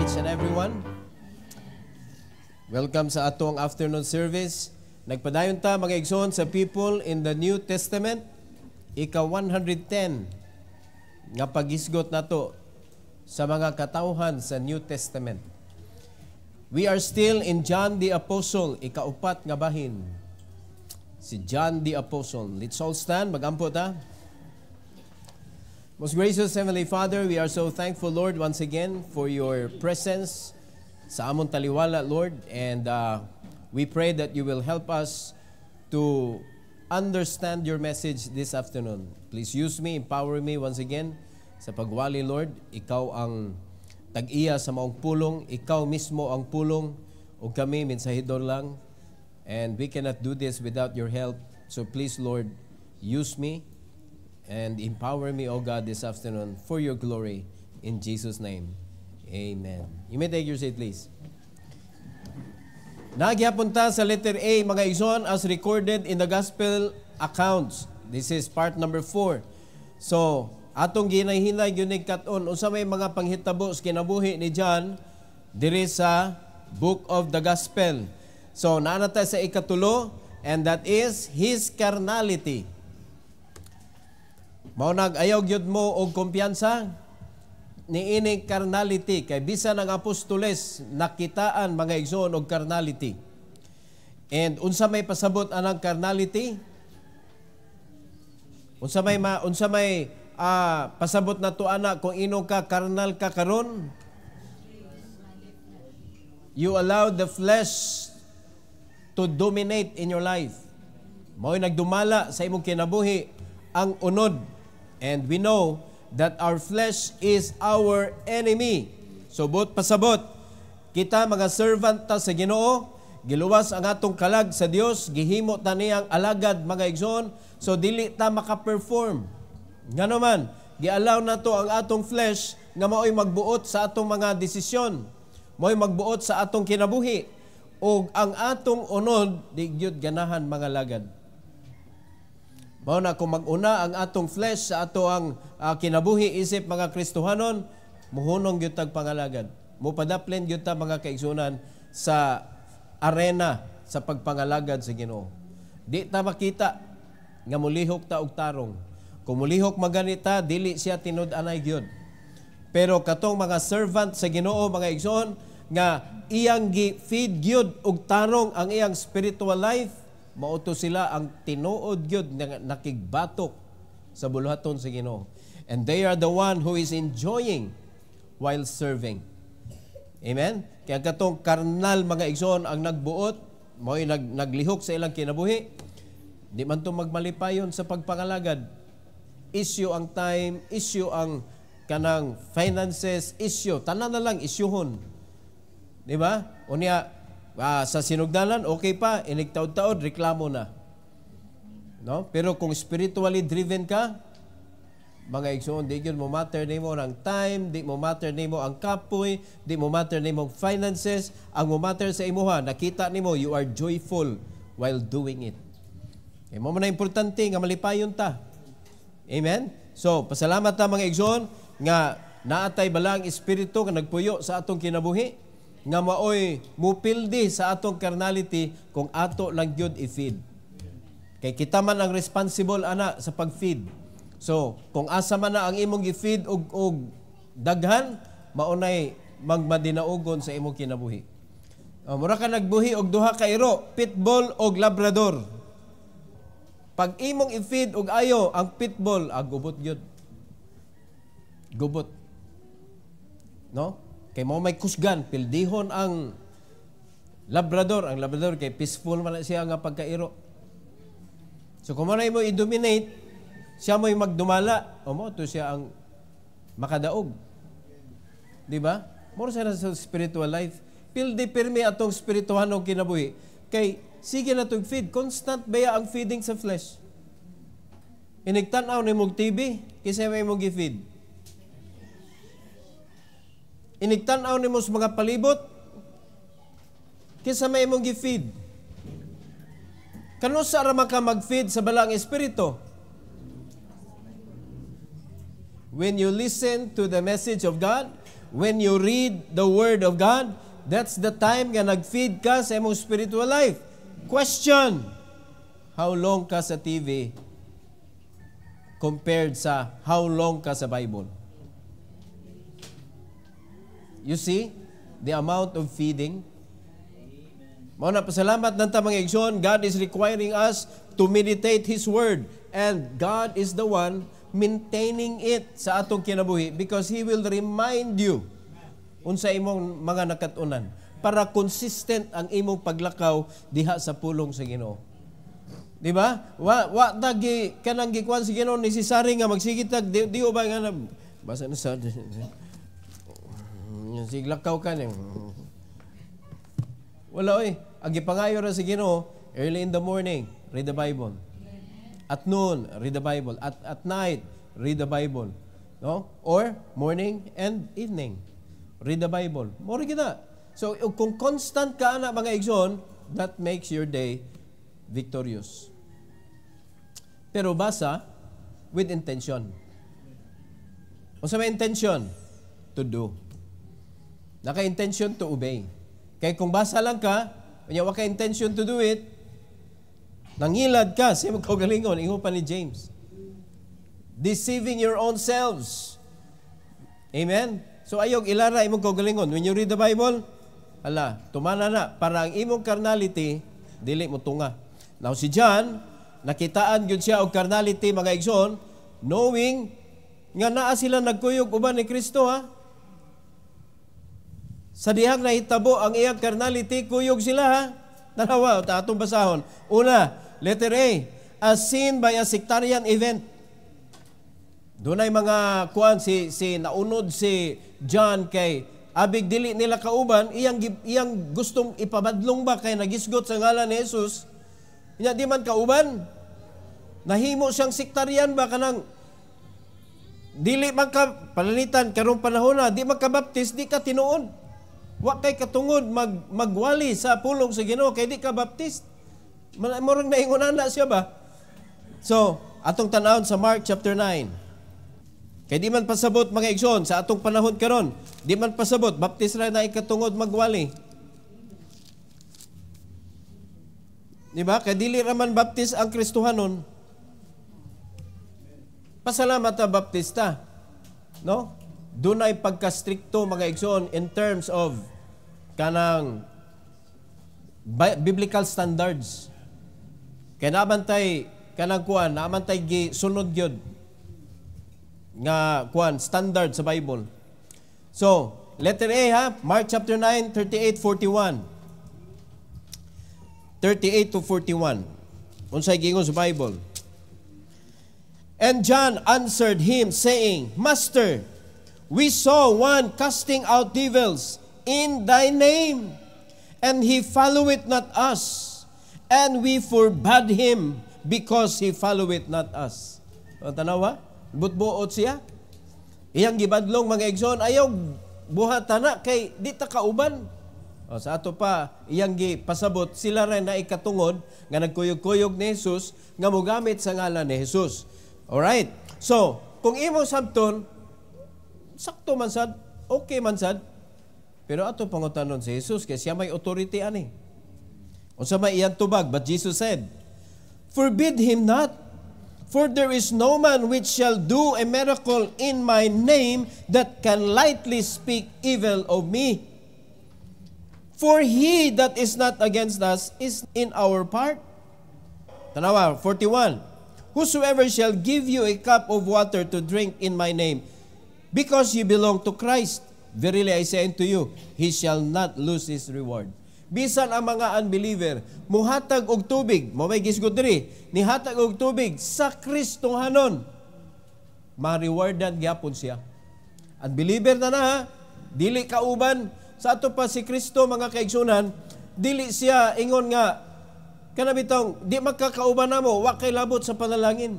each and everyone. Welcome sa atong afternoon service. Nagpadayon ta mga igsoon sa people in the New Testament. Ika 110 nga paghisgot nato sa mga katawhan sa New Testament. We are still in John the Apostle, ika-upat nga bahin. Si John the Apostle. Let's all stand, magampo ta. Most gracious Heavenly Father, we are so thankful, Lord, once again for your presence sa among taliwala, Lord. And we pray that you will help us to understand your message this afternoon. Please use me, empower me once again sa pagwali, Lord. Ikaw ang tag-iya sa maong pulong. Ikaw mismo ang pulong o kami mensahidor lang. And we cannot do this without your help. So please, Lord, use me and empower me, O God, this afternoon for your glory. In Jesus' name, amen. You may take your seat, please. Nagyapon ta sa letter A, mga igsoon, as recorded in the gospel accounts. This is part number 4. So, atong ginay-hinay gyud katon unsa may mga panghitabo sa kinabuhi ni John diri sa book of the gospel. So, naana ta sa ikatulo, and that is his carnality. Mao nag-ayaw gyud mo og kumpiyansa ni ining carnality kay bisan ang apostoles nakitaan mga igsoon og carnality. And unsa may pasabot anang carnality? Unsa may pasabot na to ana kung ino ka carnal ka karon? You allow the flesh to dominate in your life. Mao'y nagdumala sa imong kinabuhi ang unod. And we know that our flesh is our enemy. So, pasabot, kita mga servant ta sa Ginoo, giluwas ang atong kalag sa Dios, gihimo ta niyang alagad mga igsoon, so dili ta maka-perform. Nga naman, gialaw na to ang atong flesh nga mao'y magbuot sa atong mga desisyon, mao'y magbuot sa atong kinabuhi, o ang atong unod, di gyud ganahan mga lagad. Mao na kung mag-una ang atong flesh sa ato ang kinabuhi isip mga Kristohanon, muhunong gyud tag pangalagad. Mupadaplin gyud ta mga kaigsunan sa arena sa pagpangalagad sa Ginoo. Di ta makita nga mulihok ta og tarong. Kung mulihok maganita, dili siya tinud-anay gyud. Pero katong mga servant sa Ginoo mga igsoon nga iyang gi-feed gyud og tarong ang iyang spiritual life, mauto sila ang tinuod gyud nga nakigbatok sa buluhaton sa Ginoo. And they are the one who is enjoying while serving. Amen? Kaya katong karnal mga igsoon ang nagbuot, mao'y naglihok sa ilang kinabuhi, di man to magmalipayon sa pagpangalagad. Issue ang time, issue ang kanang finances, issue. Tanan na lang isyuhon. Di ba? Unya, sa sinugdanan, okay pa, inigtaod-taod, reklamo na. No? Pero kung spiritually driven ka, mga igsoon, di yun mo matter nimo ang time, di mo matter nimo ang kapoy, di mo matter nimo finances, ang mo matter sa imuha, nakita nimo, you are joyful while doing it. E mo na importante nga malipayon ta. Amen? So, pasalamat ta mga igsoon, nga naatay balang espiritu nga nagpuyo sa atong kinabuhi, nga maoy mupildi sa atong carnality kung ato lang gyud i-feed. Kay kita man ang responsible ana sa pag-feed. So, kung asa man na ang imong gi-feed og daghan, maunay magmadinaugon sa imong kinabuhi. Mura ka nagbuhi og duha ka iro, pitbull og labrador. Pag imong i-feed og ayo ang pitbull, gubot gyud. Gubot. No? Kay mo may kusgan, pildihon ang labrador. Ang labrador kay peaceful man siya nga pagkairo. So kung mo na mo i-dominate, siya mo'y magdumala. O mo, to siya ang makadaog. Di ba? More sa spiritual life. Pildi pirmi atong spirituhan o kinabuhi. Kay sige na itong feed. Constant baya ang feeding sa flesh. Inigtanaw ni mong TV, kasi may mong gi-feed. Inigtanaw ni mo sa mga palibot, kisa may mong gi-feed. Kano sa arama ka mag-feed sa balang espiritu? when you listen to the message of God, when you read the Word of God, that's the time nga nag-feed ka sa imong spiritual life. Question, how long ka sa TV compared sa how long ka sa Bible? You see the amount of feeding? Mao na pasalamat ng tamang igsoon, God is requiring us to meditate His Word. And God is the one maintaining it sa atong kinabuhi because He will remind you unsa imong mga nakatunan para consistent ang imong paglakaw diha sa pulong sa Ginoo. Di ba? Wa tagi kanang gikuan sa Ginoo necessary nga magsigitag di ba nga basa na sa siglakaw ka ni. Wala oy, ang gipangayo ra sa Ginoo early in the morning, read the Bible. At noon, read the Bible. At night, read the Bible. No? Or morning and evening, read the Bible. More kita. So, kung constant ka na mga igsoon, that makes your day victorious. Pero basa with intention. O sa may intention? To do. Naka-intention to obey. Kaya kung basa lang ka, kanya waka intention to do it, nangilad ka, siya magkagalingon, ingo pa ni James. Deceiving your own selves. Amen? So ayog ilara imong kagalingon. When you read the Bible, tumana na, para ang imong carnality, dili mo tunga. Now si John, nakitaan yun siya og carnality, mga igsoon, knowing nga naa sila nagkuyog uban ni Kristo, ha? Sa dihang nahitabo ang iyang carnality, kuyog sila, ha? Nanawa, atong basahon. Una, letter A sin by a sectarian event. Doon ay mga kuan si naunod si John kay abig dili nila kauban, iyang gustong ipabadlong ba kay nagisgot sa ngalan ni Jesus. Nya di man kauban. Nahimo siyang sektaryan ba kanang dili man ka palalitan karong panahon na di magkabaptis, di ka tinuod. Wa kay katungod magwali sa pulong sa Ginoo kay di ka baptist. Murag naingon na siya ba? So, atong tan-awon sa Mark chapter 9. Kay di man pasabot mga igsoon sa atong panahon karon, di man pasabot baptist ra na ikatungod magwali. Di ba? Kay dili ra man baptist ang Kristohanon. Pasalamat ta baptista. No? Dunay pagka-stricto mga igsoon in terms of kanang biblical standards. Kaya naamantay kanang kuan, naamantay gi sunod gyud nga kuan standard sa Bible. So, letter A ha, Mark chapter 9, 38-41. 38 to 41. Unsay giingon sa Bible? And John answered him saying, Master, we saw one casting out devils in thy name, and he followeth not us, and we forbade him because he followeth not us. O tanawa, butbuot siya. Iyang gibadlong mga igsoon, ayaw buhatana kay di ta kauban. O sa ato pa, iyang gipasabot sila rin na ikatungod nga nagkuyog-kuyog ni Jesus nga mogamit sa ngalan ni Jesus. Alright. So, kung imo sabton, sakto man sad, okay man sad. Pero ato pangutanon si Jesus kay siya may authority ani. Unsa may iyang tubag, but Jesus said, Forbid him not, for there is no man which shall do a miracle in my name that can lightly speak evil of me. For he that is not against us is in our part. Tanawa, 41. Whosoever shall give you a cup of water to drink in my name, because you belong to Christ, verily I say unto you, he shall not lose his reward. Bisan ang mga unbeliever, muhatag og tubig, mo may gisgot diri, nihatag og tubig sa Kristohanon, ma-rewardan gyapon siya. Unbeliever na, dili kauban sa ato pa si Kristo mga kaigsunan, dili siya ingon nga kanabitong di magkakauban namo, wa kay labot sa panalangin.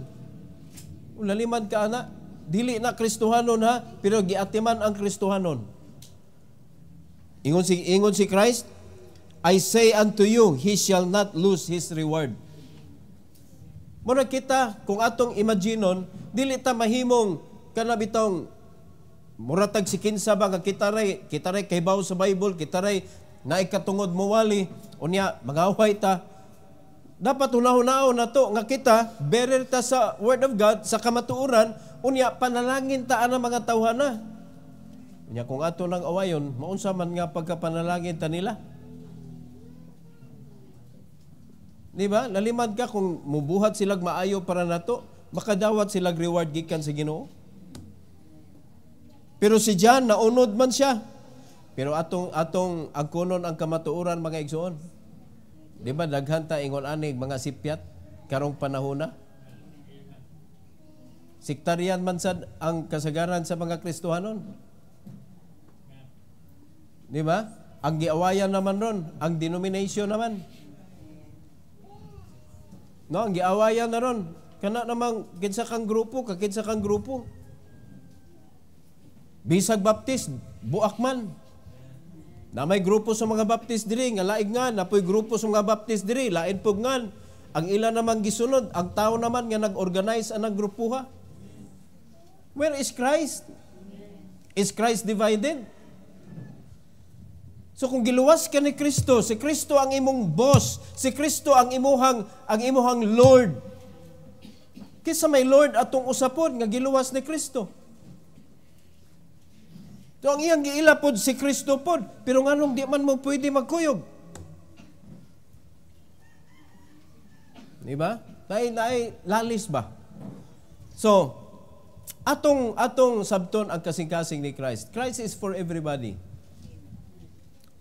Ulaliman ka ana, dili na Kristohanon ha, pero giatiman ang Kristohanon. Ingon si Christ, I say unto you, he shall not lose his reward. Muna kita, kung atong imaginon, dili ta mahimong kana bitong muratag si kinsa ba nga kita ray kaybaw sa Bible, kita ray naikatungod mo wali, unya magaway ta. Dapat unahon-unahon na to nga kita bearer ta sa Word of God, sa kamatuoran, unya panalangin ta ang mga tawhana. Unya kung ato nang awayon, maunsa man nga pagkapanalangin ta nila. Di ba? Lalimad ka kung mubuhat silag maayo para nato, makadawat silag reward gikan sa Ginoo. Pero si John naunod man siya. Pero atong agkunon ang kamatuoran mga igsoon. Di ba daghan ta ingon anig mga sipyat karong panahona? Sektarian man sad ang kasagaran sa mga Kristohanon. Di ba? Ang giawayan naman ron, ang denomination naman. No, ang giawayan na ron. Kana namang kinsa kang grupo, kakinsa kang grupo. Bisag Baptist, buak man. Na may grupo sa mga Baptist diri, nga laig nga, napoy grupo sa mga Baptist diri, lain pug ngan. Ang ila namang gisunod, ang tao naman nga nag-organize anang grupuha. Where is Christ? Is Christ divided? So kung giluwas ka ni Kristo, si Kristo ang imong boss, si Kristo ang imuhang Lord. Kisa may Lord atong usapon nga giluwas ni Kristo. So ang iyang giila pod si Kristo pod, pero nganong di man mo pwede magkuyog? Di ba? Naay lalis ba? So atong sabton ang kasing-kasing ni Christ. Christ is for everybody.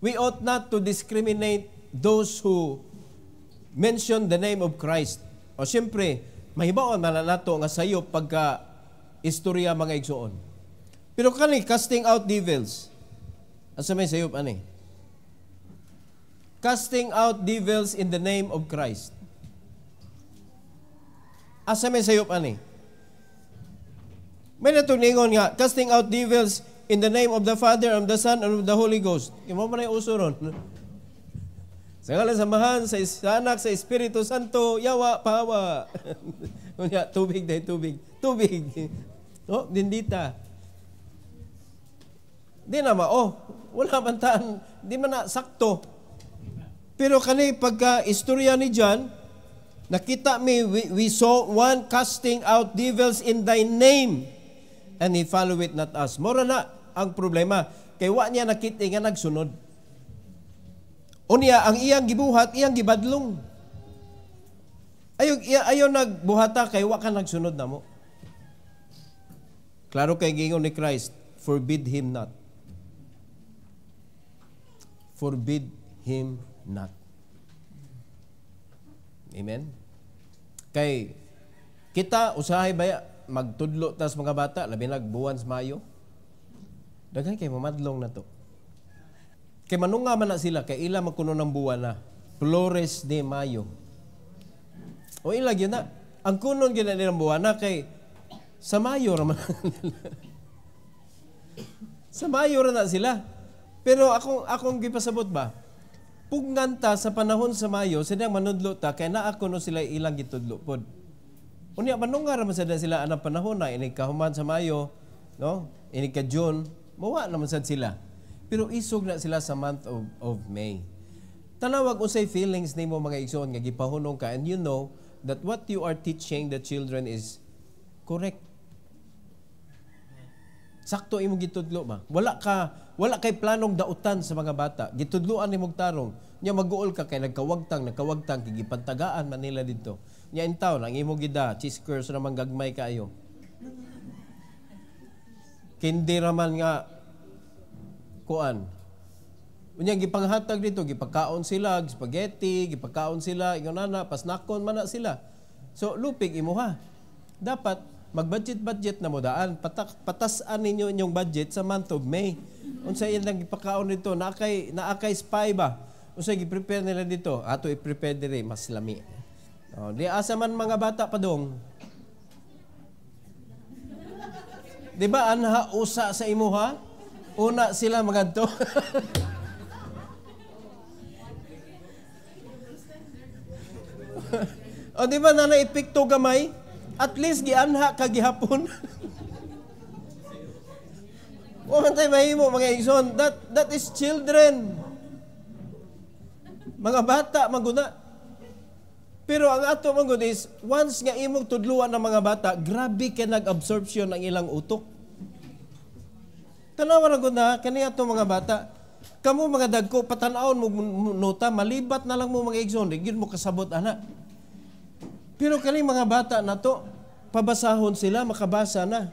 We ought not to discriminate those who mention the name of Christ. O siyempre, mahibaon man nato nga sayo pagka istorya mga igsoon. Pero kani casting out devils. Asa may sayop ani? Casting out devils in the name of Christ. Asa may sayop ani? May natuningon nga, casting out devils in the name of the Father, of the Son, and of the Holy Ghost. Yung mo na yung uso ron. Sa ngalan samahan, sa Anak, sa Espiritu Santo, yawa, pahawa. Tubig dahil tubig. Tubig. No, dindita. Di na wala man taan, di man na sakto. Pero kani pagka istorya ni John, nakita we saw one casting out devils in thy name, and he follow it not us. Mora na ang problema. Kay wa niya nakita nga nagsunod. Unya, ang iyang gibuhat, iyang gibadlong. Ayaw nagbuhata kay wa ka nagsunod na mo. Klaro kay gingon ni Christ, forbid him not. Forbid him not. Amen? Kay kita, usahay baya, magtudlo tas mga bata, labi nagbuwan sa Mayo. Daghan kay mamadlong na to. Kay manunga man na sila, kay ila magkuno ng buwan na. Flores de Mayo. O ila yun na. Ang kunon gina nilang buwan na kay sa Mayo raman. Sa Mayo ra na sila. Pero akong gipasabot ba? Pugnanta sa panahon sa Mayo, silang manudlo ta, kay naa kuno sila ilang gitudlo pod. Unya manunga raman sila anang panahon na ini kahuman sa Mayo, no? Ini ka June, mawa naman sad sila. Pero isog na sila sa month of May. Tanawag usay feelings nimo mga igsoon nga gipahunong ka, and you know that what you are teaching the children is correct. Sakto imong gitudlo ba? Wala kay planong dautan sa mga bata. Gitudloan nimong tarong. Nya mag-uol ka kay nagkawagtang kay gipantagaan man nila dito. Nya in town ang imong gida, chiskers naman gagmay kaayo. Kindi raman nga kuan. Unya gipanghatag dito, gipakaon sila, spaghetti, gipakaon sila, ingon na pasnakon man na sila. So lupig imuha. Dapat mag-budget na mo daan. Patasan ninyo inyong budget sa month of May. Unsay ilang gipakaon dito, naakay spy ba? Unsay gi-prepare nila dito? Ato i-prepare dire mas lami. Oh, di asa man mga bata pa dong. Di ba anha usa sa imuha? Una sila magadto. O di ba na naipikto gamay? At least gianha ka gihapon. Wa man tayo mahimo mga igsoon. That is children. Mga bata maguna. Pero ang ato magud is once nga imong tudluan ng mga bata, grabe ka nag-absorption ng ilang utok. Tanawa ra gud na kani ato mga bata. Kamo mga dagko patanawon mo nota, malibat na lang mo mga igsoon, gyud mo kasabot ana. Pero kani mga bata na to, pabasahon sila, makabasa na.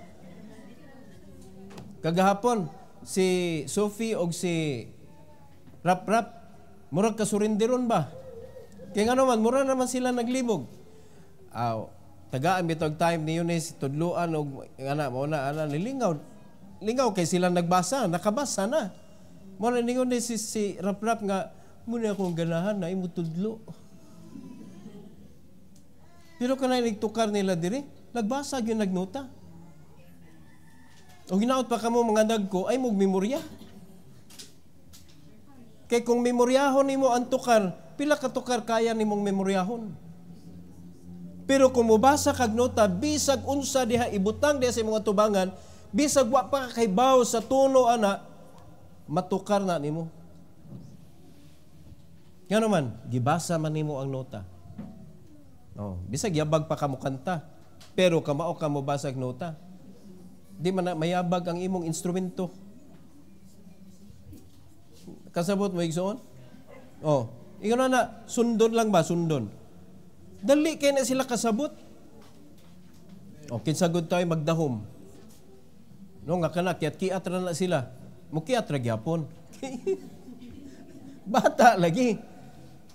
Kagahapon, si Sophie o si Rap, murag kasurindiron ba? Kaya nga naman, mura naman sila naglibog. Tagaan bitog time ni Eunice, tudluan o ana, nilingaw. Lingaw kay sila nagbasa, nakabasa na. Muna ningon ni si Rap nga, muna akong ganahan na imo tudlo. Pero kanay nagtukar nila diri, nagbasa yung nagnota. O ginaot pa kamo mga dagko ay mong memorya. Kay kung memoryahon nimo ang tukar, pila ka tukar kaya nimong memoryahon. Pero kung mubasa kag nota, bisag unsa diha ibutang diha sa mga tubangan, bisag wa pa kay baw sa tuno ana, matukar na nimo. Nga naman, gibasa man nimo ang nota. Bisag yabag pa kamo kanta, pero kamao ka mo basag nota. Di man mayabag ang imong instrumento. Kasabot mo igsoon? Ingon na, sundon lang ba? Sundon. Dali kay na sila kasabot. Kinsagod tayo magdahom. Nga kana, kiat-kiat na sila. Mukiat ra gyapon. Bata lagi.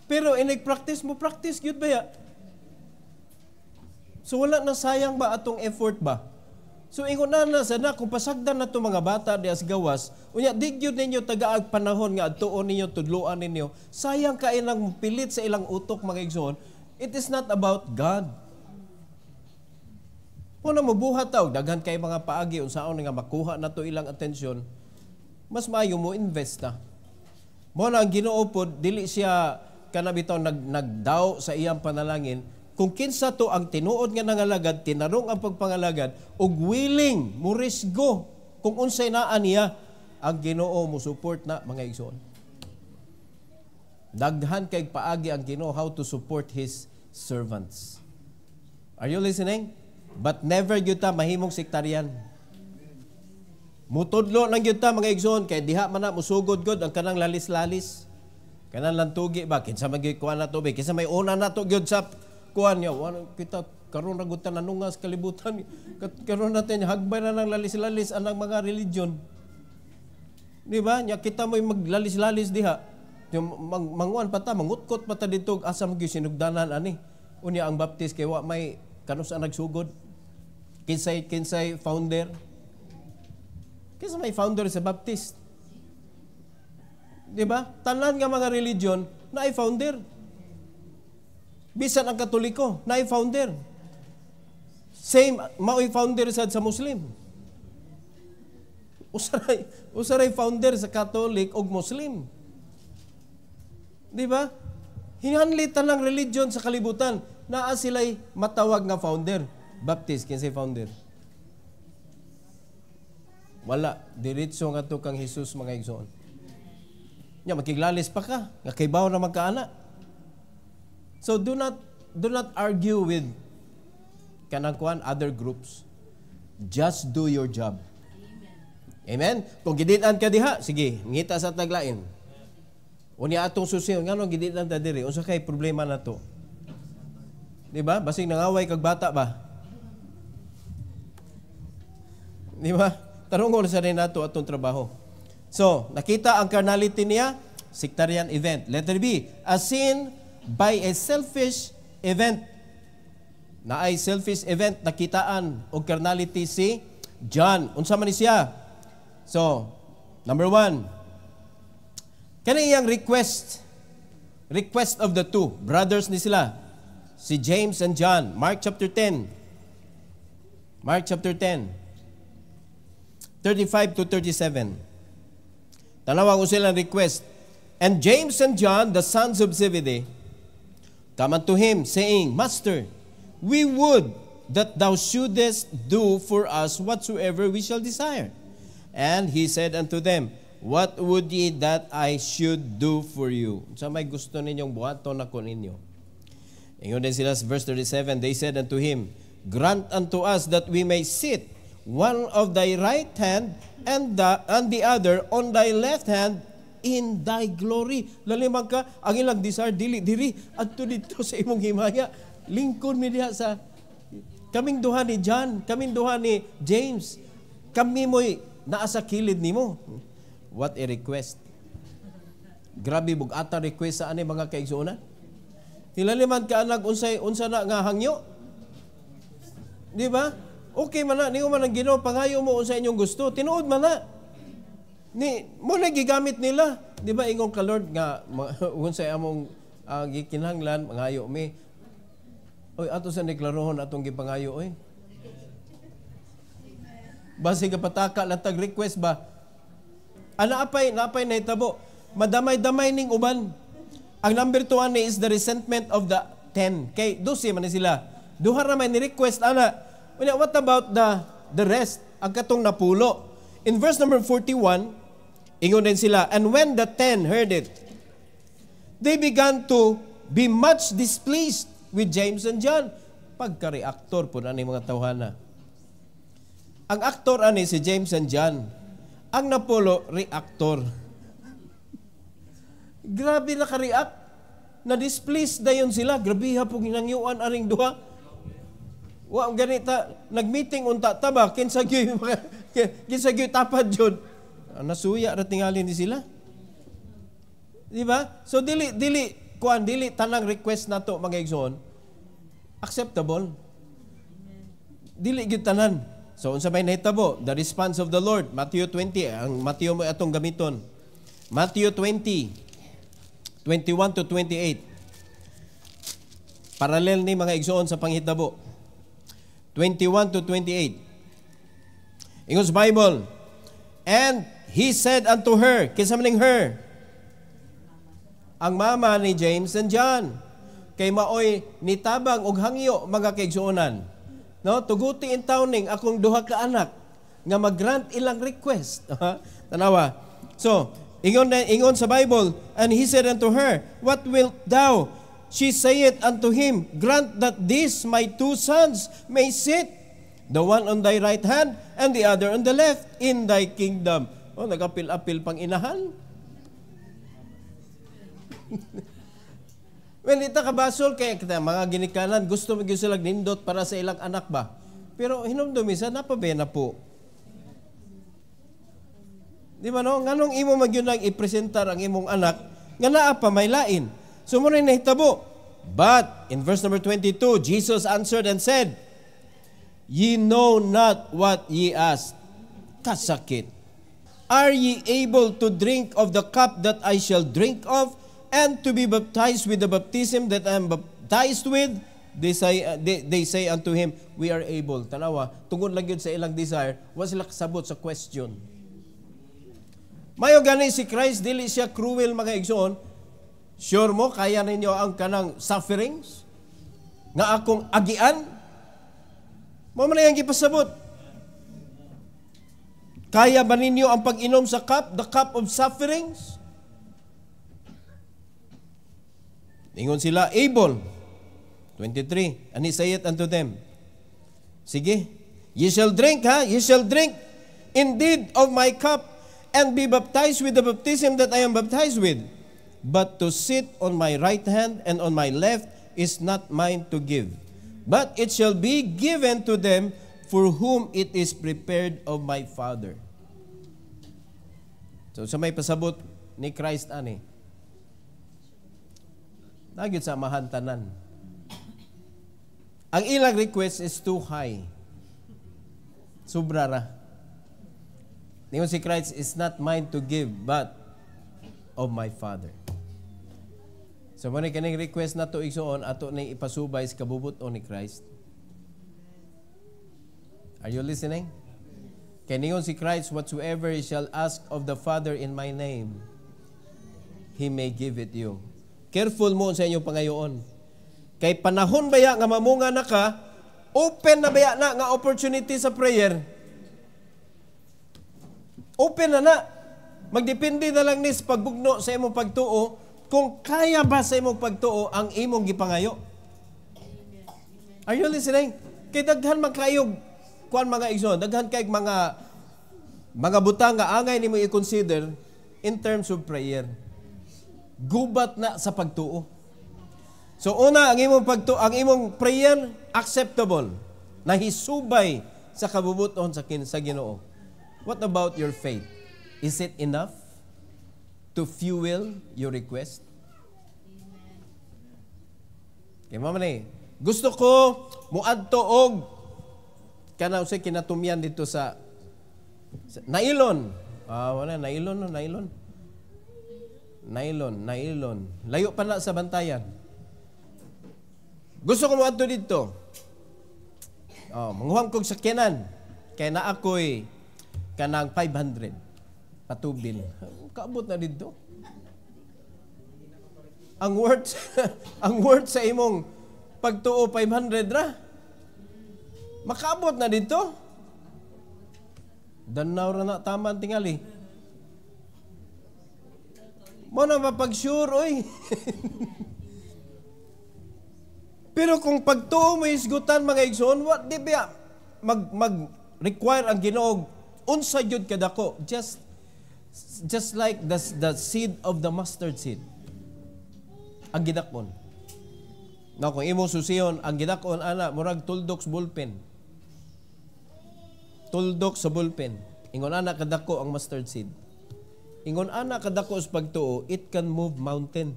Pero inag-practice mo, practice gyud ba ya? So wala na sayang ba atong effort ba? So ingon na sana kung pasagdan na to mga bata dias gawas, unya digyud ninyo tagaag panahon nga adtuon ninyo tudloan ninyo. Sayang ka ilang pilit sa ilang utok mga igsoon. It is not about God. Kung mabuhat taw daghan kay mga paagi unsaon nga makuha na to ilang atensyon, mas maayo mo invest na. Mo na ang Ginoo pod dili siya kanabitaw nagdaw sa iyang panalangin. Kung kinsa to ang tinuod nga nangalagad, tinarong ang pagpangalagad, ug willing, murisgo, kung unsay naa niya, ang Ginoo mo support na mga igsoon. Daghan kay paagi ang Ginoo how to support His servants. Are you listening? But never gyud ta mahimong sektaryan. Mutudlo lang gyud ta mga igsoon, kay diha man na musugod gud ang kanang lalis-lalis. Kanang lantugi ba, kinsa magikuan na to ba, kinsa may una na to gyud sa kuan niya, kita karon ragutan nanungas kalibutan, karon natin hagbay na ng lalis-lalis anang mga religion. Di ba? Nya kita mo'y maglalis-lalis diha. Manguan pa ta, mangutkot pa ta dito, asa mo sinugdanan ani. Unya ang baptist kay wa may kanus ang nagsugod. Kinsay founder. Kinsa may founder sa baptist. Di ba? Tanan nga mga religion na ay founder. Bisan ang Katoliko, na founder. Same, mao'y founder sa Muslim. Usaray founder sa Catholic o Muslim. Di ba? Hinanlitan lang religion sa kalibutan. Naa sila'y matawag nga founder. Baptist, kinsay founder? Wala. Diretso nga to kang Jesus mga igsoon. Nya, makiglalis pa ka. Nga kaybaw na magkaana. So do not argue with kanang other groups. Just do your job. Amen? Kung gidinan ka diha, sige, ngita sa taglain. Unya atong susiyon, ngano gidinan ta diri? Unsa kay problema na to? Di ba? Basig nangaway kag bata ba? Di ba? Tarungon sa rin nato atong trabaho. So, nakita ang carnality niya, sectarian event. Letter B, a sin by a selfish event. Na ay selfish event nakitaan og carnality si John. Unsa man ni siya? So, number 1. Kaniyang request of the two brothers ni sila, si James and John. Mark chapter 10. Mark chapter 10. 35 to 37. Tanawa ko silang request. And James and John, the sons of Zebedee, come unto him, saying, Master, we would that thou shouldest do for us whatsoever we shall desire. And he said unto them, What would ye that I should do for you? Sa may gusto ninyong buhaton ako ninyo. Ingon din sila sa verse 37, they said unto him, Grant unto us that we may sit, one of thy right hand, and the other on thy left hand, in thy glory. Lalimang ka, ang ilang desire, dili, adto dito sa imong himaya. Lingkod mi diha sa, kaming duha ni John, kaming duha ni James, kami mo'y naa sa kilid nimo. What a request. Grabe bugata request sa ani mga kaigsuonan. Hilaliman ka anak unsa na nga hangyo. Di ba? Okay man na, niyo man ang Ginoo pangayo mo unsa inyong gusto. Tinuod man na. Ni mo na gigamit nila. Di ba ingong ka Lord nga unsa among gikinahanglan mangayo mi. Oy ato sa deklarohon atong gipangayo oy. Basi ka pataka lang tag request ba? Naapay nahitabo. Madamay-damay ning uban. Ang number 2 ni is the resentment of the 10. Kay 12 man ni sila. Duha ra man ni request ana. What about the rest? Ang katong napulo. In verse number 41, ingon din sila, and when the 10 heard it, they began to be much displeased with James and John. Pagka-reactor po na ni mga tawhana. Ang aktor ani si James and John. Ang napulo, reactor. Grabe na ka-react. Na-displeased dayon sila. Grabe ha po ginangyuan aring duha. Wa ganita, nag-meeting unta taba, kinsagyoy tapad jud. Nasuya ra tingali ni sila. Di ba? So dili tanang request nato mga igsoon acceptable. Dili gyud tanan. So, unsa may nahitabo? The response of the Lord. Matthew 20. Ang Matthew mo atong gamiton. Matthew 20. 21 to 28. Parallel ni mga igsoon sa panghitabo. 21 to 28. Ingon sa Bible. And he said unto her, kinsa maning her? Ang mama ni James and John. Kay maoy nitabang og hangyo mga kaigsuonan. No, tuguti in tawning akong duha ka anak nga mag-grant ilang request. Tanawa. So, ingon sa Bible, and he said unto her, What wilt thou? She saith unto him, Grant that these my 2 sons may sit, the one on thy right hand, and the other on the left, in thy kingdom. Oh, nag-apil-apil pang inahan. Well, ita kabasol kay mga ginikanan, gusto mo sila nindot para sa ilang anak ba? Pero hinumdumi sa napabe na po. Di ba no? Nganong imo magyunang ipresentar ang imong anak, nga naa pa may lain. So mo rin nahitabo. But, in verse number 22, Jesus answered and said, Ye know not what ye ask. Kasakit. Are ye able to drink of the cup that I shall drink of? And to be baptized with the baptism that I am baptized with? They say unto him, We are able. Tanawa, tungod lang yun sa ilang desire, wa sila kasabot sa question. Mayo gani si Christ, dili siya cruel mga igsoon. Sure mo, kaya ninyo ang kanang sufferings? Nga akong agian? Mo man yang gipasabot. Kaya ba ninyo ang pag-inom sa cup, the cup of sufferings? Ingon sila, able. 23. And he saith unto them, Sige, ye shall drink, ye shall drink indeed of my cup, and be baptized with the baptism that I am baptized with. But to sit on my right hand and on my left is not mine to give, but it shall be given to them for whom it is prepared of my Father. So sa may pasabot ni Christ ani, nagyod sa mahantanan. Ang ilang request is too high. Sobra ra. Ningon si Christ, is not mine to give, but of my Father. So, muna kaning request na to igsoon, ato na ipasubay sa kabubuton ni Christ. Are you listening? Kaya ningon si Christ, whatsoever he shall ask of the Father in my name, he may give it you. Careful mo sa inyong pangayoon. Kay panahon baya nga mamunga na ka, open na baya na nga opportunity sa prayer. Open na na. Magdepende na lang ni sa pagbugno sa imong pagtuo kung kaya ba sa imong pagtuo ang imong gipangayo. Are you listening? Kay daghan man kayog kuan mga igsoon, daghan kay mga butang nga angay nimo i-consider in terms of prayer. Gubat na sa pagtuo. So una ang imong prayer acceptable, nahisubay sa kabubuton sa Ginoo. What about your faith? Is it enough to fuel your request? Kaya mamani, gusto ko muadto og kana usay kinatumyan dito sa nailon. Wala nailon. Layo pa na sa bantayan. Gusto ko muadto dito. Manguhang kog sakyanan kay na ako'y kanang 500 patubil. Kaabot na dito. Ang worth sa imong pagtuo 500 ra. Makaabot na dito. Danaw ra na tama ang tingali. Mo na mapag-sure, oy. Pero kung pagtuo mo isgutan mga igsoon, what di ba mag-require ang Ginoo unsa jud kadako? Just like the seed of the mustard seed. Ang gidakon. Now, kung imo susiyon, ang gidakon ana murag tuldok sa bullpen. Tuldok sa bullpen. Ingon ana kadako ang mustard seed. Ingon ana kadako sa pagtuo, it can move mountain.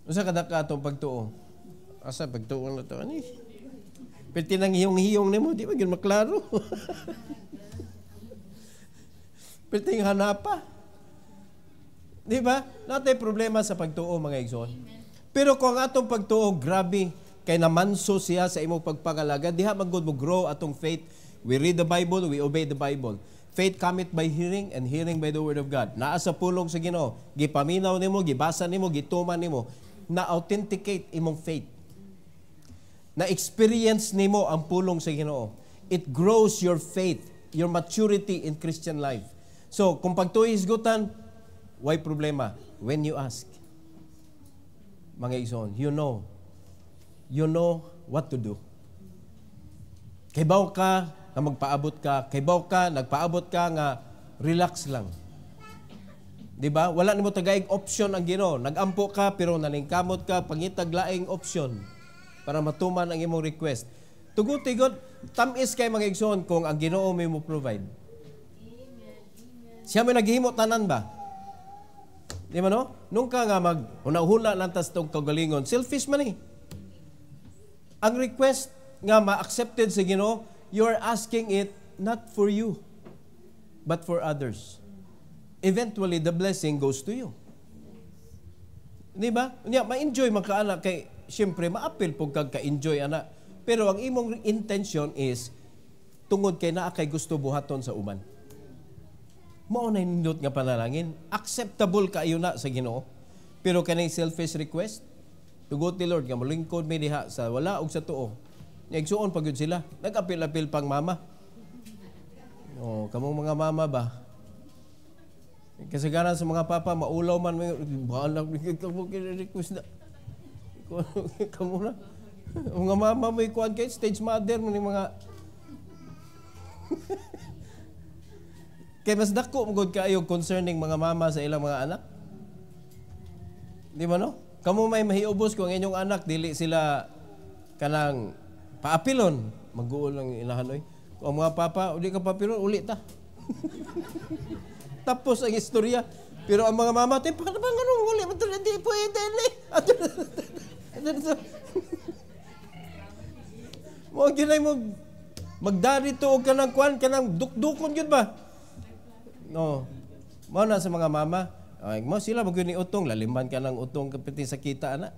Usa kadaka atong pagtuo. Asa pagtuo na to ani? Perti nang hiyong-hiyong nimo, di ba gyud maklaro? Perti hanapa. Di ba? Natay problema sa pagtuo mga igsoon. Pero kung atong pagtuo grabe kay namanso siya sa imong pagpangalaga, diha magud mo grow atong faith. We read the Bible, we obey the Bible. Faith cometh by hearing and hearing by the word of God. Naa sa pulong sa Ginoo, gipaminaw nimo, gibasa nimo, gituman nimo, na authenticate imong faith. Na experience nimo ang pulong sa Ginoo. It grows your faith, your maturity in Christian life. So, kung pagtuo isgutan, why problema? When you ask, mga igsoon, you know what to do. Kaybaw ka na magpaabot ka, kaybaw ka, nagpaabot ka nga relax lang. Di ba? Wala nimo tagaig option ang Ginoo. Nagampo ka pero nalingkamot ka, pangitag laing option para matuman ang imong request. Tugot-tigot, tamis kay mga igsoon kung ang Ginoo may mo provide. Siya may naghihimo tanan ba? Di ba no? Nung ka nga maghuna-huna lantas tong kagalingon, selfish man eh. Ang request nga ma-accepted sa Ginoo, you're asking it not for you, but for others. Eventually, the blessing goes to you. Di ba? Ma-enjoy man ka anak kay, siyempre, ma-appeal po kag ka-enjoy anak. Pero ang imong intention is, tungod kay naa kay gusto buhaton sa uban. Mao na nindot nga panalangin, acceptable kaayo na sa Ginoo. Pero kanay selfish request, tugot ni Lord nga molingkod mi diha sa wala og sa tuo. Nagsuon pag yun sila. Nag-apil-apil pang mama. Kamong mga mama ba? Kasagaran sa mga papa, maulaw man, bahala, request na. Kamu na. Mga mama mo ikuan kay stage mother mo mga kay mas dako magud kaayo concerning mga mama sa ilang mga anak. Di ba no? Kamu may mahiubos kung inyong anak dili sila kanang paapilon, mag-uol lang inahan oy. Kung mga papa, uli ka papilon, uli ta. Tapos ang istorya. Pero ang mga mama, tayo, baka naman ganun, uli, hindi pwede. Mo ginay mo magdarito og kanang kuan kanang dukdukon gyud ba? No. Mao na sa mga mama, ay mo sila magyud ni utong lalimban ka ng utong kapiti sa kita ana.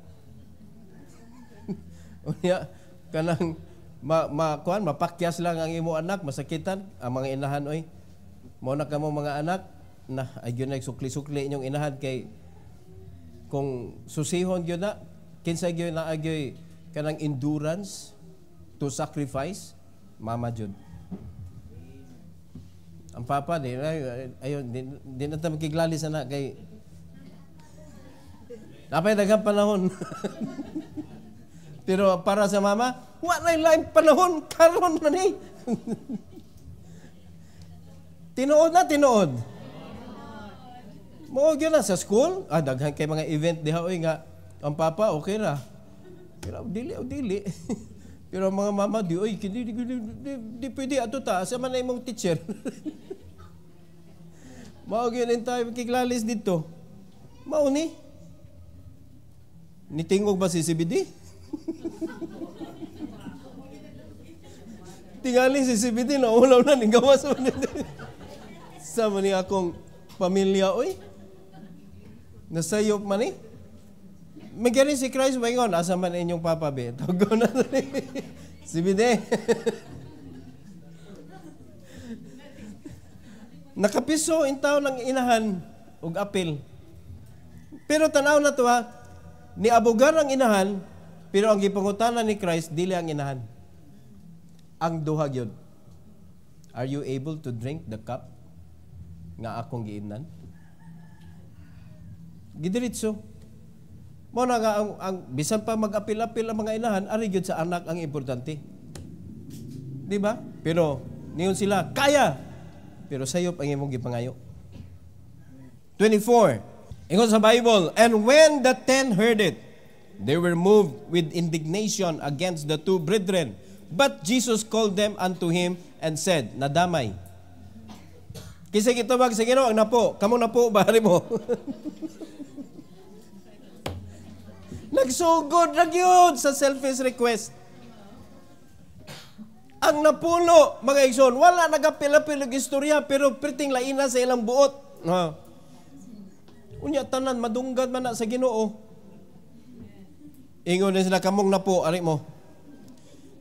Unya kanang kuan mapakyas lang ang imo anak masakitan ang mga inahan oy. Mao na kamo mga anak na ay gyud nagsukli-sukli inyong inahan kay kung susihon gyud na kinsa gyud na agyoy kanang endurance to sacrifice mama jud. Ang papa, ayun, di na tayo makiglali sana kay napay daghang panahon. Pero para sa mama, wala lain panahon, karon na ni. Tinuod na, tinuod. Mo gyud na sa school, daghan kay mga event diha oy nga ang papa okay ra. Pero dili. Pero ang mga mama di pwede ato ta sa man imong teacher. Mao gyud tayo kiklalis dito. Mao ni. Nitingog ba si CBD? Tingali si CBD na ulaw na ning gawas sa man ni akong pamilya oy. Nasayop man ni. Magani si Christ mayon asa man inyong papa be. Tago na CBD. Nakapiso intaw ng inahan og apil. Pero tanaw na to ha, ni abogar ang inahan, pero ang gipangutanan ni Christ dili ang inahan. Ang duha gyud. Are you able to drink the cup nga akong giinan? Gidiritso. Mo na nga ang bisan pa mag-apil-apil ang mga inahan, ari gyud sa anak ang importante. Di ba? Pero niyon sila kaya. Pero sayop ang imong gipangayo. 24. Ingon sa Bible, and when the 10 heard it, they were moved with indignation against the two brethren. But Jesus called them unto him and said, nadamay. Kisay kitubag sa Ginoo ang napo, kamo napo bari mo. Nagsugod ra gyud sa selfish request. Ang napuno, mga igsoon, wala nagapil-apil og istorya pero perting laina sa ilang buot. Unya tanan madunggad man na sa Ginoo. Ingon na sila kamong napo, ari mo.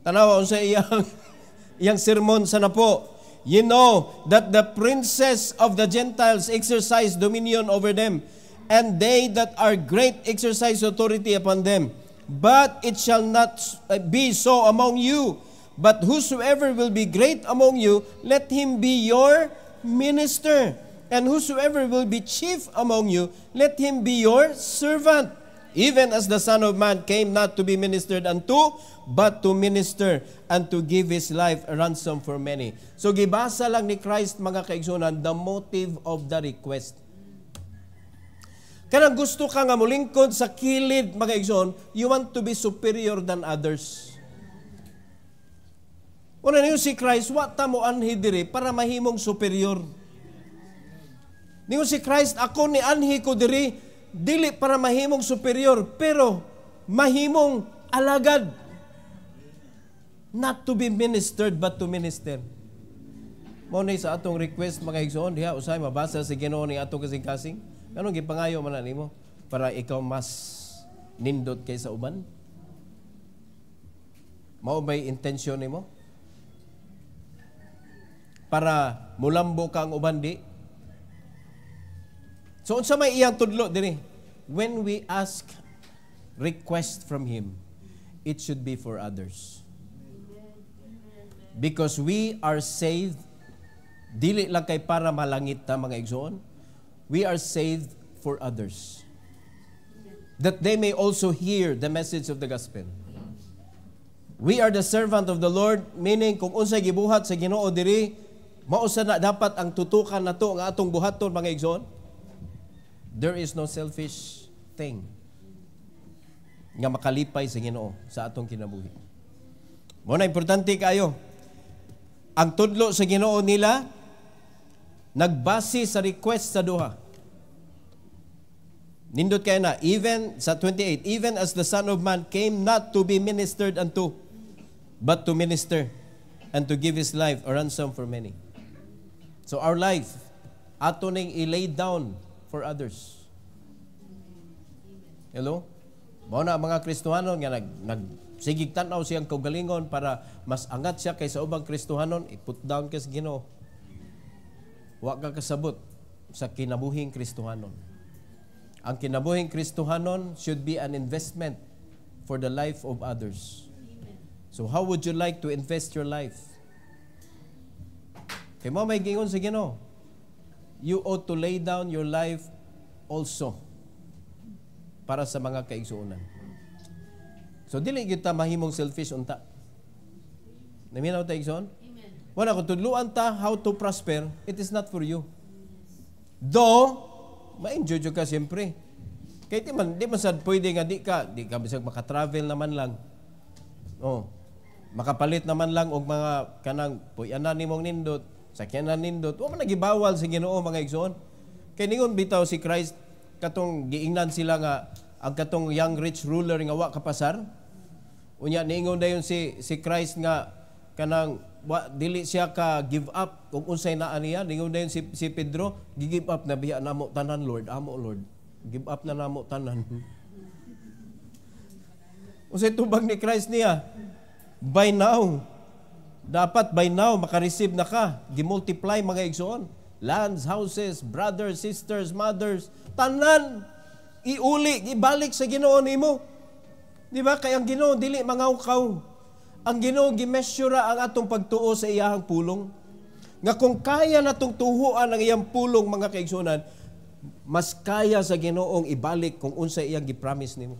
Tanawa unsa iyang sermon sa napo. You know that the princes of the Gentiles exercise dominion over them, and they that are great exercise authority upon them. But it shall not be so among you. But whosoever will be great among you, let him be your minister. And whosoever will be chief among you, let him be your servant. Even as the Son of Man came not to be ministered unto, but to minister and to give His life a ransom for many. So gibasa lang ni Christ, mga kaigsunan, the motive of the request. Kanang gusto ka nga mulingkod sa kilid, mga kaigsunan, you want to be superior than others. Una niyo si Christ, what mo anhi diri para mahimong superior. Niyo si Christ, ako ni anhi ko diri, dili para mahimong superior, pero mahimong alagad. Not to be ministered, but to minister. Mao ni sa atong request, mga igsoon, diha usay mabasa sa Ginoo ni atong kasing-kasing. Anong gipangayo man nimo para ikaw mas nindot kaysa uban? Mao ba'y intensyon nimo? Para mulambo ka ang uban di? So unsa may iyang tudlo diri? When we ask request from Him, it should be for others. Because we are saved, dili lang kay para malangit ta, mga igsoon. We are saved for others, that they may also hear the message of the gospel. We are the servant of the Lord, meaning kung unsay gibuhat sa Ginoo diri, mausa na dapat ang tutukan nato nga atong buhaton, mga igsoon. There is no selfish thing nga makalipay sa Ginoo sa atong kinabuhi. Mo na importante kayo. Ang tudlo sa Ginoo nila nagbase sa request sa duha. Nindot kayo na, even sa 28, even as the Son of Man came not to be ministered unto, but to minister and to give His life a ransom for many. So our life, ato ning i-lay down for others. Hello? Mao na mga Kristohanon nga nagsigig tanaw siyang kaugalingon para mas angat siya kaysa ubang Kristohanon, i-put down ka sa Ginoo. Wa ka kasabot sa kinabuhing Kristohanon. Ang kinabuhing Kristohanon should be an investment for the life of others. So how would you like to invest your life? Kay mo may gingon sa Ginoo, you ought to lay down your life also para sa mga kaigsuonan. So dili kita mahimong selfish unta. Naminaw ta igsoon? Wala ko tudluan ta how to prosper, it is not for you. Though ma-enjoy ka siyempre. Kaya di man sad pwede nga di ka bisag maka-travel naman lang. Oh. Makapalit naman lang og mga kanang puyanan nimong nindot, sakyanan nindot. Wa man nagibawal sa Ginoo mga igsoon. Kay ningon bitaw si Christ katong giingnan sila nga ang katong young rich ruler nga wa kapasar. Unya niingon dayon si Christ nga kanang dili siya ka give up kung unsay naa niya. Ningon dayon si Pedro, gi-give up na biya namo tanan Lord, amo Lord. Give up na namo tanan. Unsay tubag ni Christ niya? By now. Dapat by now maka-receive na ka. Gi-multiply mga igsoon. Lands, houses, brothers, sisters, mothers, tanan iuli, ibalik sa Ginoo nimo. Di ba? Kay ang Ginoo dili mangawkaw. Ang Ginoo gimesyura ang atong pagtuo sa iyahang pulong. Nga kung kaya natong tuhuan ang iyang pulong mga kaigsuonan, mas kaya sa Ginoong ibalik kung unsa iyang gi-promise nimo.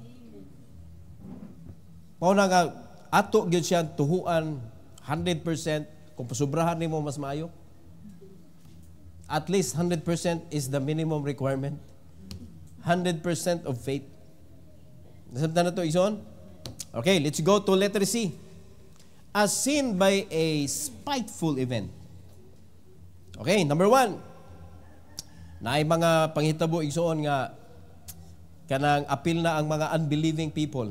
Mao na nga ato gyud siya tuhuan 100% kung pasubrahan nimo mas maayo. At least 100% is the minimum requirement. 100% of faith. Nasabtan na to, Ison? Okay, let's go to letter C. As seen by a spiteful event. Okay, number 1. Naay mga panghitabo igsoon nga kanang apil na ang mga unbelieving people.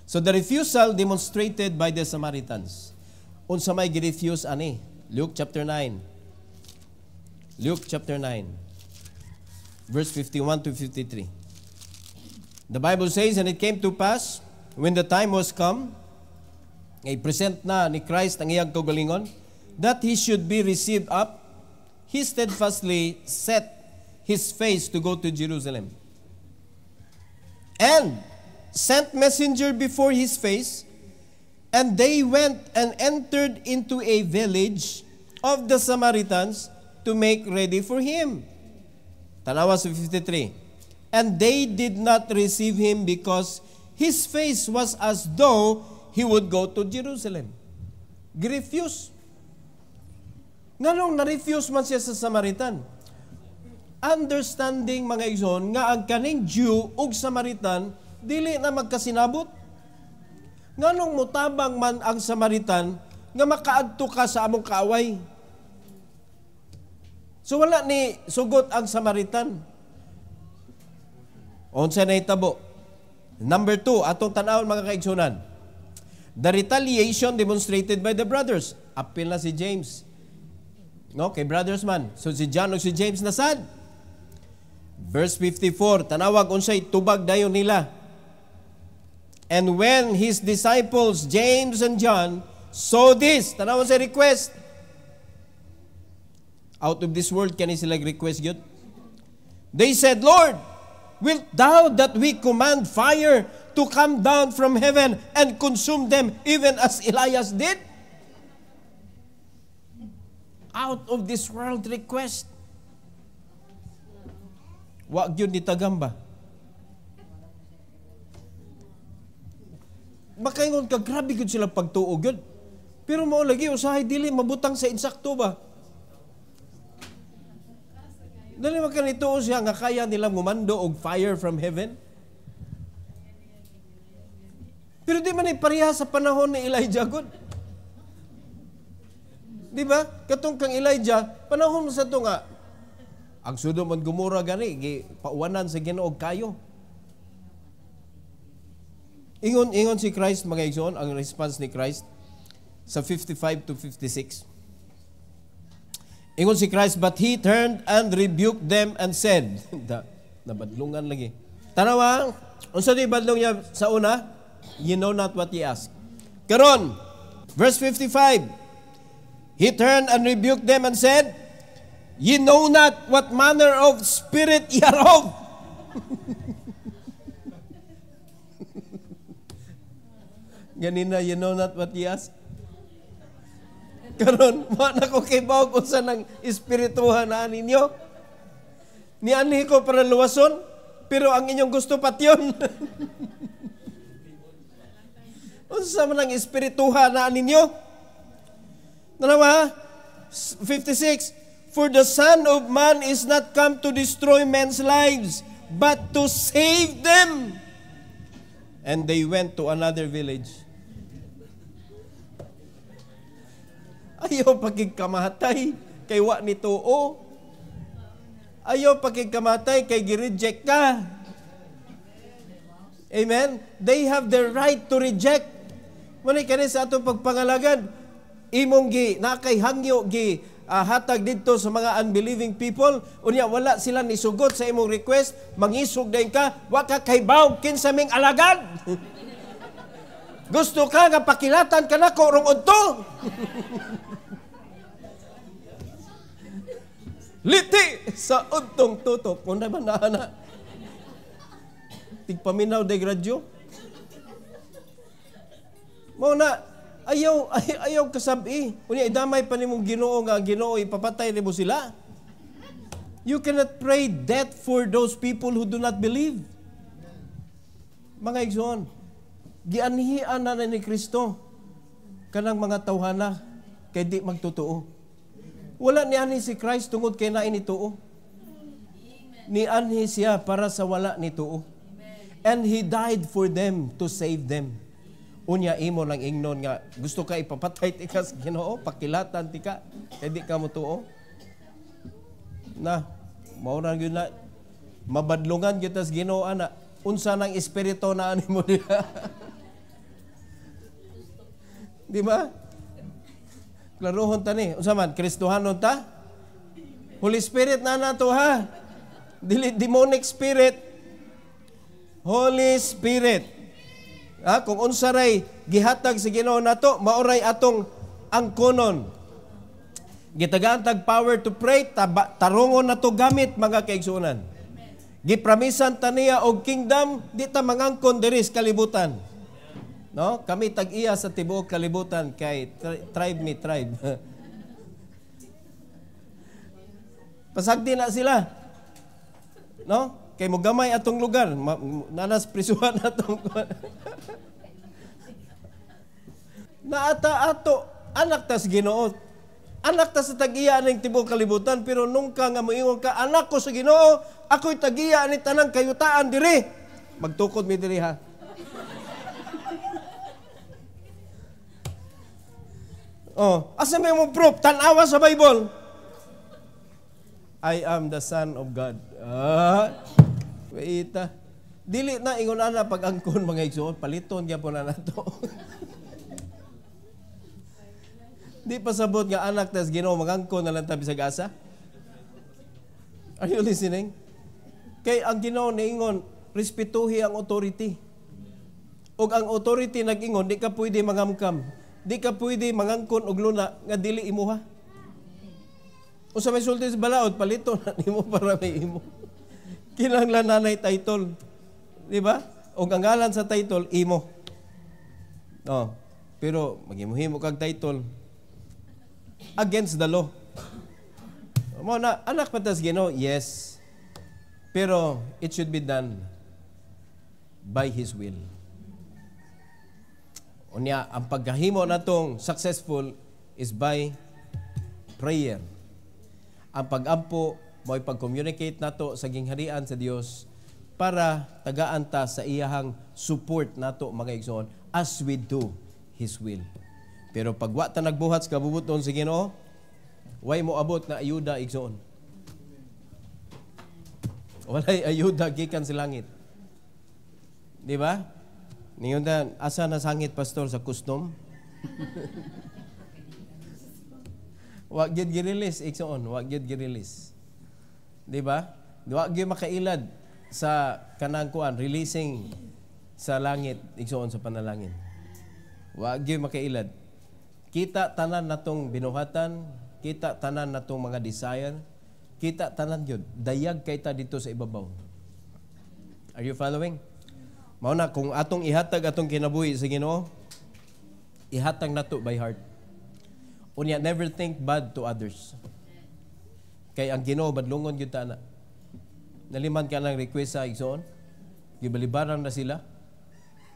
So the refusal demonstrated by the Samaritans. Unsa may gi-refuse ani? Luke chapter 9. Luke chapter 9. Verse 51 to 53. The Bible says, and it came to pass, when the time was come, ay present na ni Christ ang iyang kaugalingon, that he should be received up, he steadfastly set his face to go to Jerusalem. And sent messenger before his face, and they went and entered into a village of the Samaritans to make ready for him. Tanawa sa 53. And they did not receive him because his face was as though he would go to Jerusalem. Gi-refuse. Nganong na-refuse man siya sa Samaritan? Understanding mga igsoon nga ang kaning Jew ug Samaritan dili na magkasinabot. Nganong mutabang man ang Samaritan nga makaadto ka sa among kaaway? So wala ni sugot ang Samaritan. Unsa na hitabo? Number 2, atong tan-awon mga kaigsunan. The retaliation demonstrated by the brothers. Apil na si James. No, kay brothers man. So si John ug si James nasad. Verse 54, tanawag unsay tubag dayon nila. And when his disciples James and John saw this, tanawon sa request. Out of this world can sila request yun. They said, Lord, wilt thou that we command fire to come down from heaven and consume them even as Elias did? Out of this world request. Wag yun ni Tagamba. Makaingon ka, grabe yun sila pagtuog yun. Pero mo lagi, usahay dili, mabutang sa insakto ba? Dali makanito siya nga kaya nilang gumando og fire from heaven. Pero di man ipareha sa panahon ni Elijah God. Di ba? Katong kang Elijah, panahon mo sa ito nga, ang Sodom at Gomorrah gani, pauwanan sa Ginoo og kayo. Ingon si Christ, mga igsoon, ang response ni Christ sa 55 to 56. Ingon si Christ, but he turned and rebuked them and said, nabadlungan lagi. Tanawa, unsa di badlong niya sa una? You know not what ye ask. Karon, verse 55, he turned and rebuked them and said, ye know not what manner of spirit ye are of. Ganina, you know not what ye ask. Karon, wala ko kay bawag unsa ng espirituhan na ninyo. Nianhi ko para luwason, pero ang inyong gusto patyon. Unsa man ang espirituhan na ninyo? Dalawa, 56, for the Son of Man is not come to destroy men's lives, but to save them. And they went to another village. Ayaw pagkikamatay kay wa ni tuo. Ayaw pagkikamatay kay gireject ka. Amen? They have the right to reject. Muna kani sa atong pagpangalagan, imong gi nakay hangyo gi hatag dito sa mga unbelieving people, unya wala sila nisugot sa imong request, mangisog dayon ka, wa ka kay bawg kinsa ming alagad. Gusto ka nga pakilatan ka nako rong udto. Liti sa udtong tutok. Kung naman na tigpaminaw de gradyo. Muna, ayaw kasabi. Unya, idamay pa ni mong Ginoo nga Ginoo, ipapatay ni mo sila. You cannot pray death for those people who do not believe. Mga igsoon, gianhian na ni Kristo kanang mga tawhana kay di magtotoo. Wala ni anhi si Christ tungod kay nain ni tuo. Ni anhi siya para sa wala ni tuo. And He died for them to save them. Unya imo lang ingnon nga gusto ka ipapatay ti ka sa Ginoo, pakilatan ti ka kay di ka mo tuo. Na mao ra gyud na mabadlungan gyud tas Ginoo ana. Unsa nang espiritu na ani mo diha? Di ba? Klarohon ta ni. Unsa man? Kristohanon ta? Holy Spirit na nato ha. Dili demonic spirit. Holy Spirit. Ha? Kung unsa ray gihatag sa Ginoo nato, maoray atong angkonon. Gitagaan tag power to pray, tarungon nato gamit mga kaigsuonan. Gipramisan ta niya og kingdom, di ta mangangkon diri sa kalibutan. No? Kami tag-iya sa tibuok kalibutan kay tribe ni tribe. Pasagdi na sila. No? Kay mo gamay atong lugar, nanas prisuhan atong naata ato anak tas Ginoo. Anak ta sa tag-iya ning tibuok kalibutan, pero nung ka nga moingon ka, anak ko sa Ginoo, ako'y tag-iya ni tanang kayutaan diri. Magtukod mi diri ha. Oh, asa may mo proof? Tanawa sa Bible. I am the Son of God. Wait. Dili na ingon ana pag-angkon mga igsoon, paliton gyapon na nato. Di pa sabot nga anak tas Ginoo magangkon na lang tabi sa gasa. Are you listening? Kay ang Ginoo niingon, respetuhi ang authority. Og ang authority nag-ingon, di ka pwede mangamkam. Di ka pwede mangangkon og luna nga dili imuha. Unsa may sulti sa balaod, palito na nimo para may imo. Kinahanglan nanay title. Di ba? Og ang ngalan sa title imo. No. Pero maghimuhimo kag title against the law. Mo na anak patas Ginoo, yes. Pero it should be done by His will. Unya, ang pagkahimo natong successful is by prayer. Ang pag-ampo, mo'y pag-communicate nato sa gingharian sa Dios para tagaan ta sa iyahang support nato mga igsoon as we do His will. Pero pag wa ta nagbuhat sa kabubuton sa Ginoo, way mo abot na ayuda igsoon. Walay ayuda gikan sa langit. Di ba? Ningon dan, asa nasangit pastor sa custom? Wa gyud gi-release igsoon, wa gyud gi-release. Di ba? Wa gyud makailad sa kanang kuan releasing sa langit igsoon sa panalangin. Wa gyud makailad. Kita tanan natong binuhatan, kita tanan natong mga desire, kita tanan gyud dayag kay ta dito sa ibabaw. Are you following? Mao na kung atong ihatag atong kinabuhi sa Ginoo, ihatag nato by heart. Unya, never think bad to others. Kay ang Ginoo badlungon gyud ta na. Naliman ka ng request sa igsoon, gibalibaran na sila.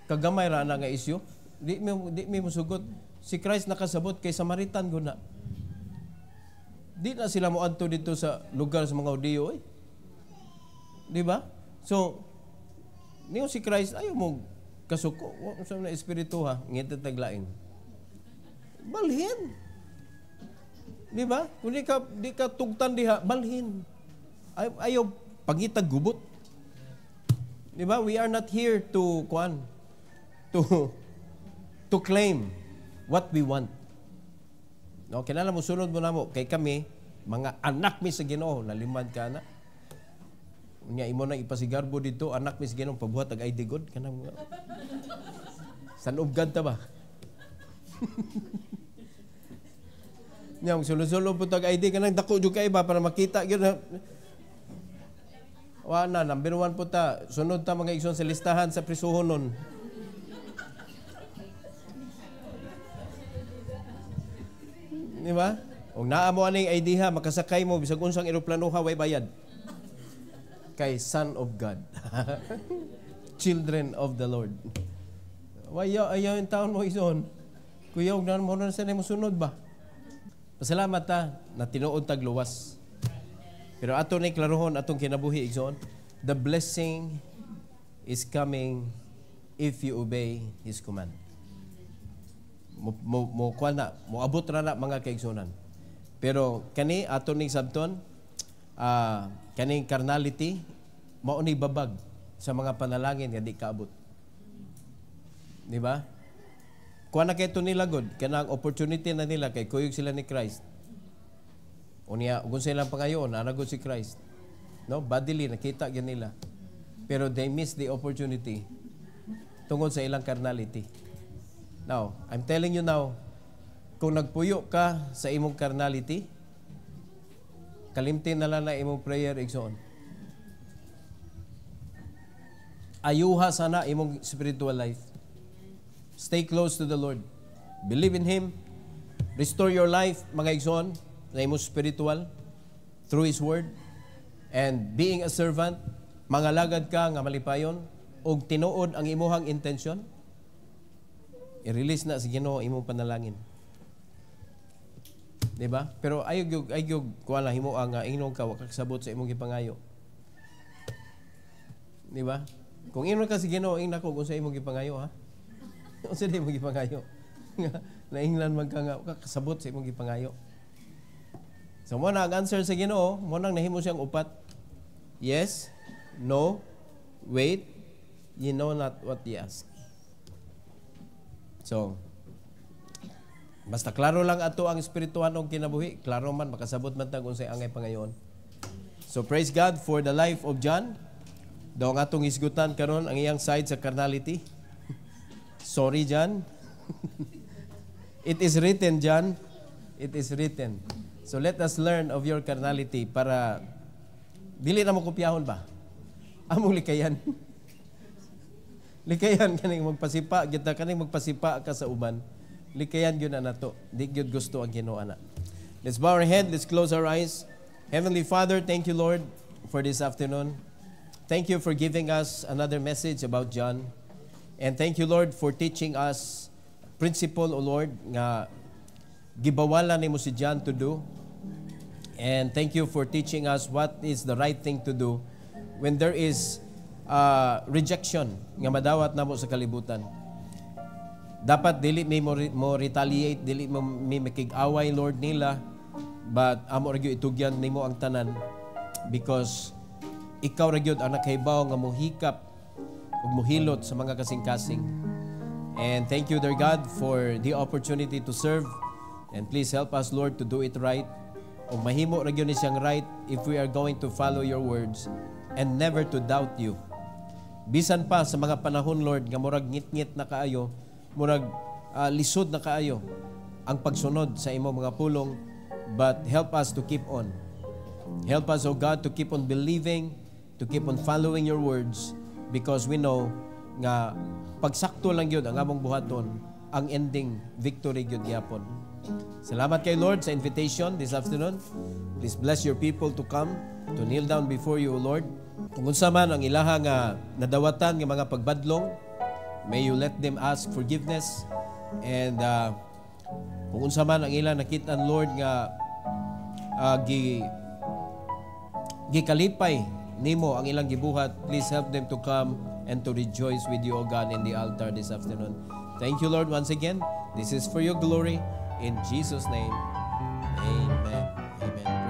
Kagamay ra na nga isyu, di mi musugot. Si Christ nakasabot kay Samaritan guna. Di na sila moadto dito sa lugar sa mga Hudiyo, eh. Di ba? So, niyo si Christ ayo mo kasuko, wa sa na espiritu ha, ngita taglain. Balhin. Di ba? Kung di ka tugtan diha, balhin. Ayaw pangitag gubot. Di ba? We are not here to claim what we want. No, kinala mo sunod mo namo kay kami mga anak mi sa Ginoo, nalimad ka na. Unya imo na ipasigarbo dito, anak mi sa Ginoo, pabuhat ag ID god kanang mga sanubgad ta ba? Nyang sulo-sulo po tag ID kanang dako jud kay ba para makita gyud. Wa na number 1 po ta, sunod ta mga igsoon sa listahan sa prisuhon nun. Di ba? Kung naa mo aning ID ha, makasakay mo bisag unsang eroplano ha, way bayad. Kay Son of God. Children of the Lord. Ayaw yung taon mo ison. Kuya, huwag na mo na sa mo sunod ba? Pasalamat ta na tinuod tag luwas. Pero ato ni klarohon atong kinabuhi igsoon, the blessing is coming if you obey His command. Mo abot ra na mga kaigsunan. Pero kani ato ning sabton, kaning carnality mao ni babag sa mga panalangin nga di kaabot. Di ba? Kuha na kay ito nila god, kanang opportunity na nila kay kuyog sila ni Christ. Unya, kung silang pangayon, anagod si Christ. No? Bodily, nakita yan nila. Pero they miss the opportunity tungkol sa ilang carnality. Now, I'm telling you now, kung nagpuyo ka sa imong carnality, kalimtin na lang na imong prayer igsoon. Ayuha sana imong spiritual life. Stay close to the Lord. Believe in Him. Restore your life, mga igsoon, na imong spiritual through His Word. And being a servant, mangalagad ka nga malipayon og tinuod ang imuhang intention. I-release na sa Ginoo imong panalangin. Di ba? Pero ayog kuha lang himo ang ingnon ka wakasabot sa imong gipangayo. Di ba? Kung ingnon ka sa Ginoo, ingna ko kung sa imong gipangayo ha. Kung sa imong gipangayo. Nainglan man ka nga kasabot sa imong gipangayo. So mo na ang answer sa Ginoo, mo nang nahimo siyang upat. Yes, no, wait, you know not what you ask. So, basta klaro lang ato ang espirituhan og kinabuhi, klaro man makasabot man tag unsay angay pangayon. So praise God for the life of John. Daw ang atong isgutan karon ang iyang side sa carnality. Sorry, John. It is written, John. It is written. So let us learn of your carnality para dili na mo kopyahon ba? Among likayan. Likayan kaning magpasipa, kita kaning magpasipa ka sa uban. Likayan gyud na nato. Di gyud gusto ang Ginoo ana. Let's bow our head, let's close our eyes. Heavenly Father, thank you, Lord, for this afternoon. Thank you for giving us another message about John. And thank you, Lord, for teaching us principle, O Lord, nga gibawalan nimo si John to do. And thank you for teaching us what is the right thing to do when there is rejection nga madawat namo sa kalibutan. Dapat dili mi mo retaliate, dili mo mi makig-away, Lord, nila, but amo ra gyud itugyan nimo ang tanan because ikaw ra gyud ang nakahibaw nga mohikap ug mohilot sa mga kasing-kasing. And thank you, dear God, for the opportunity to serve. And please help us, Lord, to do it right. O mahimo ra gyud ni siyang right if we are going to follow your words and never to doubt you. Bisan pa sa mga panahon, Lord, nga murag ngit-ngit na kaayo, murag lisod na kaayo ang pagsunod sa imong mga pulong, but help us to keep on. Help us, O God, to keep on believing, to keep on following your words, because we know nga pagsakto lang yun ang among buhaton, ang ending victory yun gyapon. Salamat kay Lord sa invitation this afternoon. Please bless your people to come, to kneel down before you, O Lord. Kung unsa man ang ilaha nga nadawatan nga mga pagbadlong, may you let them ask forgiveness. And kung unsa man ang ilang nakitaan, Lord, nga gikalipay nimo ang ilang gibuhat, please help them to come and to rejoice with you, O God, in the altar this afternoon. Thank you, Lord, once again. This is for your glory. In Jesus' name, amen. Amen.